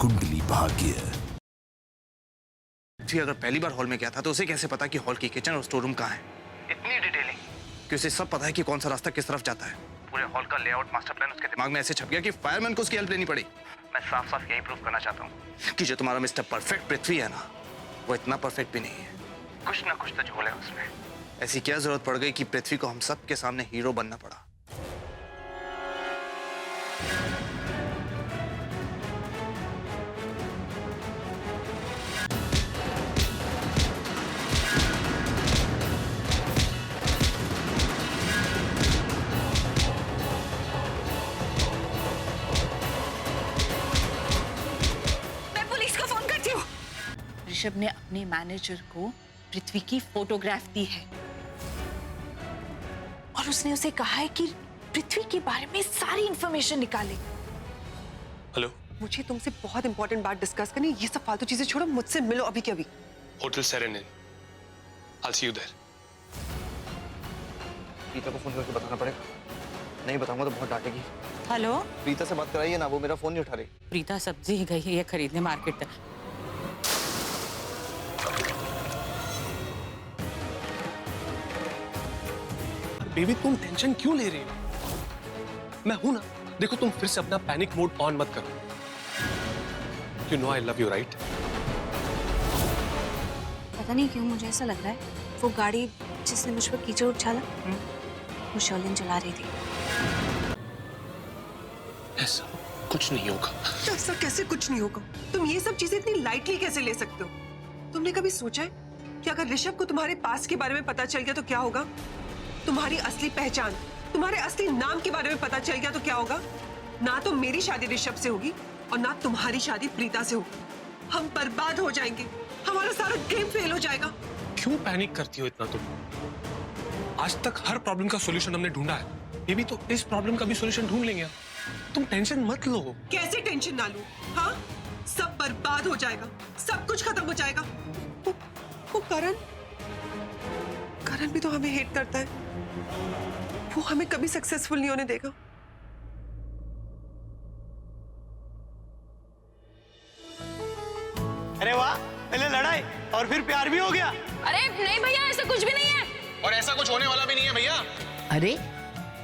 कुंडली भाग्य। जी अगर पहली बार हॉल में गया था तो उसे कैसे पता कि हॉल की किचन और स्टोर रूम कहाँ है? इतनी डिटेलिंग कि उसे सब पता है कि कौन सा रास्ता किस तरफ जाता है। पूरे हॉल का लेआउट मास्टर प्लान उसके दिमाग में ऐसे छप गया कि फायरमैन को उसकी हेल्प लेनी पड़ी। मैं साफ साफ यही प्रूव करना चाहता हूँ कि जो तुम्हारा मिस्टर परफेक्ट पृथ्वी है ना, वो इतना परफेक्ट भी नहीं है। कुछ ना कुछ तो झोल है उसमें। ऐसी क्या जरूरत पड़ गई कि पृथ्वी को हम सब के सामने हीरो बनना पड़ा? ऋषभ ने अपने मैनेजर को पृथ्वी की फोटोग्राफ दी है और उसने उसे कहा है कि पृथ्वी के बारे में सारी इंफॉर्मेशन निकाले। हेलो, मुझे तुमसे बहुत इंपॉर्टेंट बात डिस्कस करनी है। ये सब फालतू चीजें छोड़ो, मुझसे मिलो अभी के अभी। होटल सेरेनिन। I'll see you there. Preeta को फोन करके बताना पड़ेगा। नहीं बताऊंगा तो बहुत डांटेगी। हेलो, प्रीता से बात कराइए ना, वो मेरा फोन नहीं उठा रही। प्रीता सब्जी गई है खरीदने मार्केट तक। बेबी तुम टेंशन क्यों ले रही हो? मैं हूं ना। देखो तुम फिर से अपना पैनिक मोड ऑन मत करो। You know I love you, right? पता नहीं क्यों मुझे ऐसा लग रहा है वो गाड़ी जिसने मुझ पर कीचड़ उछाला वो शर्लिन चला रही थी। ऐसा कुछ नहीं होगा। ऐसा कैसे कुछ नहीं होगा? तुम ये सब चीजें इतनी लाइटली कैसे ले सकते हो? तुमने कभी सोचा है कि अगर ऋषभ को तुम्हारे पास के बारे में पता चल गया तो क्या होगा? तुम्हारी असली पहचान, तुम्हारे असली नाम के बारे में पता चल गया तो क्या होगा? ना तो मेरी शादी ऋषभ से होगी और ना तुम्हारी शादी प्रीता से होगी। हम बर्बाद हो जाएंगे, हमारा सारा गेम फेल हो जाएगा। क्यों पैनिक करती हो इतना तुम? आज तक हर प्रॉब्लम का सॉल्यूशन हमने ढूंढा है। बेबी तो इस प्रॉब्लम का भी सॉल्यूशन ढूंढ लेंगे। तुम टेंशन मत लो। कैसे टेंशन ना लूं? हाँ, सब बर्बाद हो जाएगा, सब कुछ खत्म हो जाएगा। वो करण भी तो हमें हेट करता है। वो हमें कभी सक्सेसफुल नहीं होने देगा। अरे वाह, पहले लड़ाई और फिर प्यार भी हो गया। अरे नहीं भैया, ऐसा कुछ भी नहीं है। और ऐसा कुछ होने वाला भी नहीं है भैया। अरे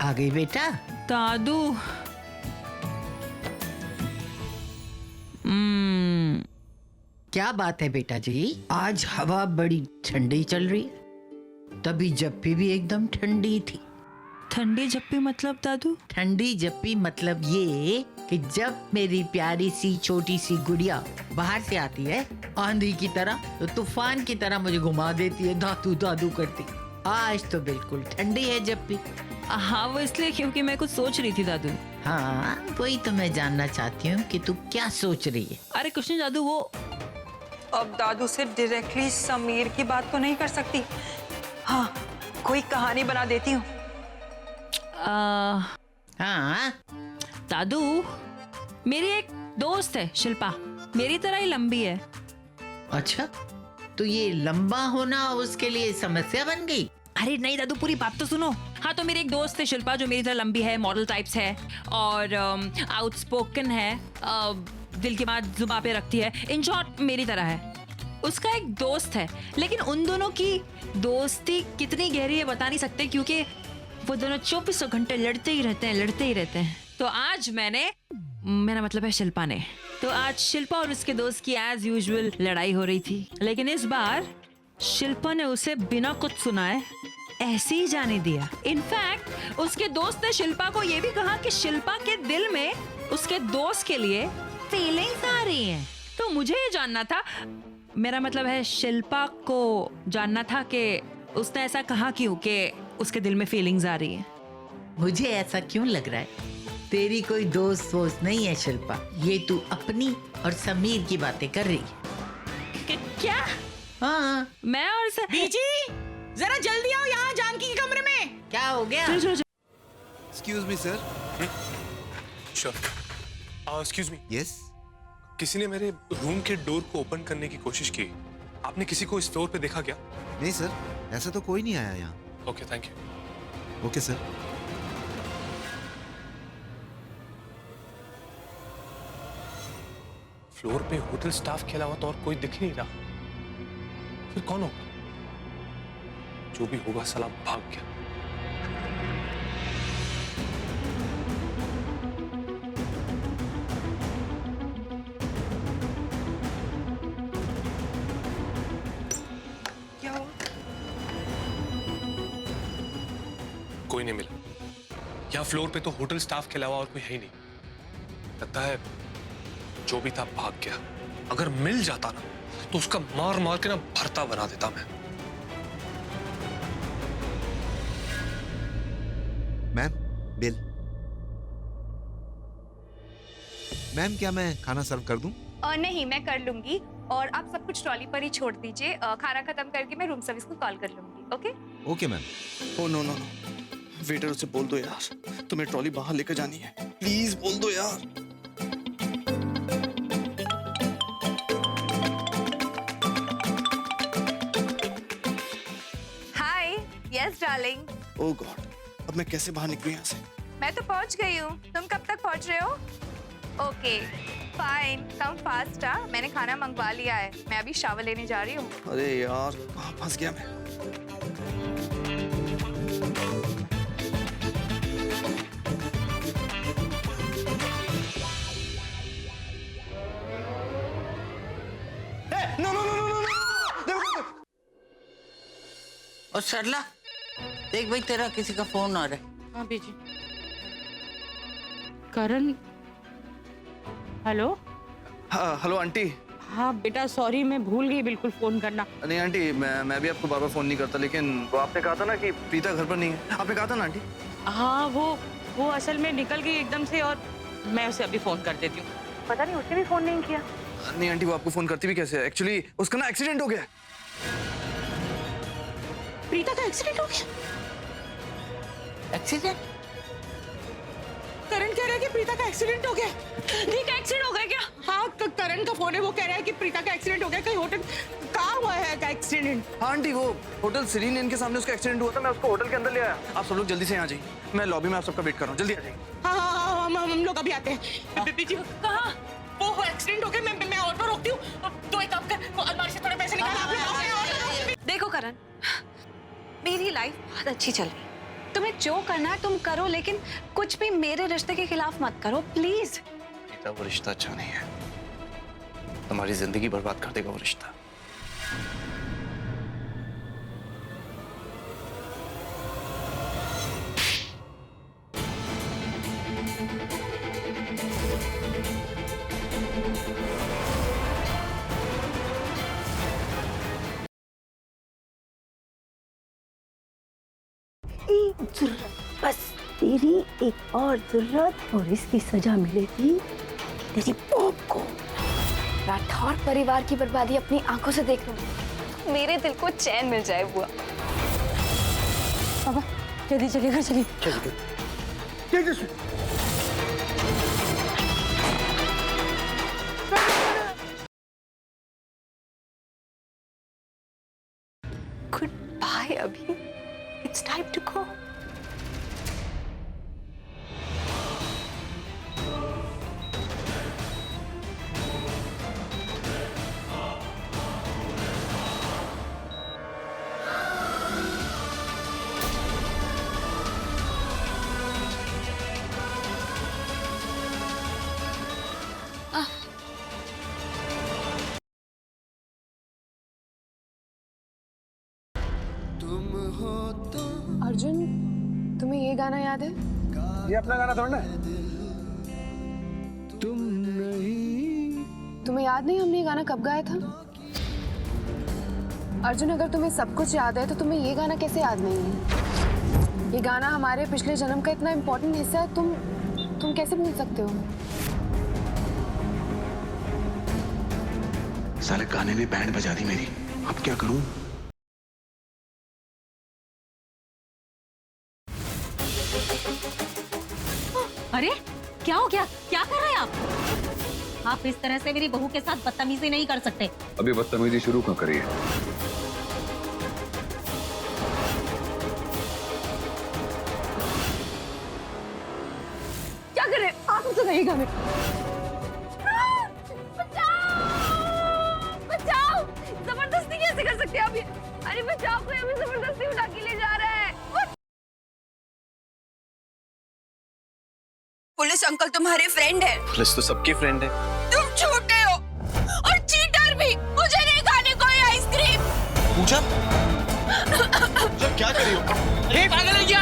आ गई बेटा। दादू, क्या बात है बेटा जी? आज हवा बड़ी ठंडी चल रही है। तभी जप्पी भी एकदम ठंडी थी। ठंडी जप्पी मतलब दादू? ठंडी जप्पी मतलब ये कि जब मेरी प्यारी सी छोटी सी गुड़िया बाहर से आती है आंधी की तरह, तो तूफान की तरह मुझे घुमा देती है, दादू दादू करती। आज तो बिल्कुल ठंडी है जप्पी। हाँ, वो इसलिए क्योंकि मैं कुछ सोच रही थी दादू। हाँ, वही तो मैं जानना चाहती हूँ कि तू क्या सोच रही है। अरे कुछ नहीं दादू, वो अब दादू से डायरेक्टली समीर की बात तो नहीं कर सकती। हाँ, कोई कहानी बना देती हूँ। हाँ दादू, मेरी एक दोस्त है शिल्पा, मेरी तरह ही लंबी है। अच्छा, तो ये लंबा होना उसके लिए समस्या बन गई? अरे नहीं दादू, पूरी बात तो सुनो। हाँ, तो मेरी एक दोस्त है शिल्पा जो मेरी तरह लंबी है, मॉडल टाइप्स है और आउटस्पोकन है, दिल की बात जुबान पे रखती है। इन शॉर्ट मेरी तरह है। उसका एक दोस्त है, लेकिन उन दोनों की दोस्ती कितनी गहरी है बता नहीं सकते, क्योंकि वो दोनों 24 घंटे लड़ते ही रहते हैं। तो आज मेरा मतलब है शिल्पा ने, तो आज शिल्पा और उसके दोस्त की एज यूजुअल लड़ाई हो रही थी, लेकिन इस बार शिल्पा ने उसे बिना कुछ सुनाए ऐसे ही जाने दिया। इनफैक्ट उसके दोस्त ने शिल्पा को यह भी कहा कि शिल्पा के दिल में उसके दोस्त के लिए फीलिंग्स आ रही हैं। तो मुझे ये जानना था, मेरा मतलब है शिल्पा को जानना था कि उसने ऐसा कहा क्यों कि उसके दिल में फीलिंग्स आ रही हैं। मुझे ऐसा क्यों लग रहा है तेरी कोई दोस्त वोस्त नहीं है शिल्पा, ये तू अपनी और समीर की बातें कर रही है। क्या? हाँ, मैं और बीजी, जरा जल्दी आओ यहाँ जानकी के कमरे में। क्या हो गया? Excuse me sir. Sure. Excuse me. Yes. किसी ने मेरे रूम के डोर को ओपन करने की कोशिश की। आपने किसी को इस फ्लोर पे देखा क्या? नहीं सर, ऐसा तो कोई नहीं आया यहाँ। Okay, thank you. Okay sir. Floor पे होटल स्टाफ के अलावा तो और कोई दिख नहीं रहा, फिर कौन होगा? जो भी होगा साला भाग गया। क्या हुआ? कोई नहीं मिला। यहाँ फ्लोर पे तो होटल स्टाफ के अलावा और कोई है ही नहीं। लगता है जो भी था भाग गया। अगर मिल जाता ना तो उसका मार मार के ना भरता बना देता मैं। Ma'am, bill. मैम, क्या मैं खाना सर्व कर दूं? नहीं, मैं कर लूंगी और आप सब कुछ ट्रॉली पर ही छोड़ दीजिए। खाना खत्म करके मैं रूम सर्विस को कॉल कर लूंगी। Okay? Okay ma'am. Oh no no no, waiter उसे बोल दो यार, तुम्हें ट्रॉली बाहर लेकर जानी है, प्लीज बोल दो यार। हाय, यस डार्लिंग। ओ गॉड, अब मैं कैसे बाहर निकलूं यहाँ से? मैं तो पहुंच गई हूँ। तुम कब तक पहुंच रहे हो? Okay, fine, come fast. मैंने खाना मंगवा लिया है। मैं अभी शावर लेने जा रही हूँ। अरे यार, कहाँ फंस गया मैं? No no no no no, और सरला, देख भाई तेरा किसी का फोन आ रहा है। हाँ बेजी। करण, हेलो। हाँ हेलो आंटी। हाँ बेटा, सॉरी मैं भूल गई बिल्कुल फोन करना। नहीं आंटी, मैं भी आपको बार बार फोन नहीं करता, लेकिन वो आपने कहा था ना कि प्रीता घर पर नहीं है, आपने कहा था ना आंटी? हाँ, वो असल में निकल गई एकदम से और मैं उसे अभी फोन कर देती हूँ। पता नहीं उसने भी फोन नहीं किया। नहीं आंटी, वो आपको फोन करती भी कैसे है? एक्चुअली उसका ना एक्सीडेंट हो गया। प्रीता का एक्सीडेंट हो गया? एक्सीडेंट? करण कह रहा है कि प्रीता का एक्सीडेंट हो गया। प्रीता का एक्सीडेंट हो गया क्या? हाँ, करण का फोन है, वो कह रहा है कि प्रीता का एक्सीडेंट हो गया। कहीं होटल कहाँ हुआ है का एक्सीडेंट? हाँ आंटी, वो होटल सीरीन इनके सामने उसका एक्सीडेंट हुआ था, मैं उसको होटल के अंदर ले आया। आप सब लोग जल्दी से यहाँ जाइए, मैं लॉबी में आप सबका वेट कर रहा हूँ, जल्दी आ जाइए। हाँ, हम लोग अभी आते हैं। कहाँ? वो एक्सीडेंट हो गया। मैं ऑटो रोकती हूँ, तो एक काम कर, वो अलमारी से थोड़े पैसे निकाल। देखो करण, मेरी लाइफ बहुत अच्छी चल रही। तुम्हें जो करना है तुम करो, लेकिन कुछ भी मेरे रिश्ते के खिलाफ मत करो प्लीज। प्रीता, वो रिश्ता अच्छा नहीं है, तुम्हारी जिंदगी बर्बाद कर देगा वो रिश्ता। एक जरूरत, बस तेरी एक और जरूरत और इसकी सजा मिलेगी तेरी पॉप को। राठौर परिवार की बर्बादी अपनी आंखों से देख लूंगी, मेरे दिल को चैन मिल जाए बुआ। पापा जल्दी चलिए, घर चलिए। गुड बाय अभी, it's time to go. Arjun, तुम्हें ये गाना याद है? ये अपना गाना थोड़ा ना। तुम्हें याद नहीं हमने ये गाना कब गाया था? अर्जुन, अगर तुम्हें सब कुछ याद है तो तुम्हें ये गाना कैसे याद नहीं है? ये गाना हमारे पिछले जन्म का इतना इम्पोर्टेंट हिस्सा है, तुम कैसे भूल सकते हो? साले गाने ने बैंड बजा दी मेरी, अब क्या करूं? अरे क्या हो गया? क्या कर रहे हैं आप? आप इस तरह से मेरी बहू के साथ बदतमीजी नहीं कर सकते। अभी बदतमीजी शुरू क्यों करी है? क्या कर रहे हैं आप? मुझसे नहीं गाने। अरे बचाओ, कोई हमें जबरदस्ती उठा के ले जा रहा है। पुलिस अंकल तुम्हारे फ्रेंड है। पुलिस तो सबकी फ्रेंड है। तुम झूठे हो और चीटर भी। मुझे नहीं खानी कोई आइसक्रीम। पूजा क्या कर रही हो? पागल है क्या?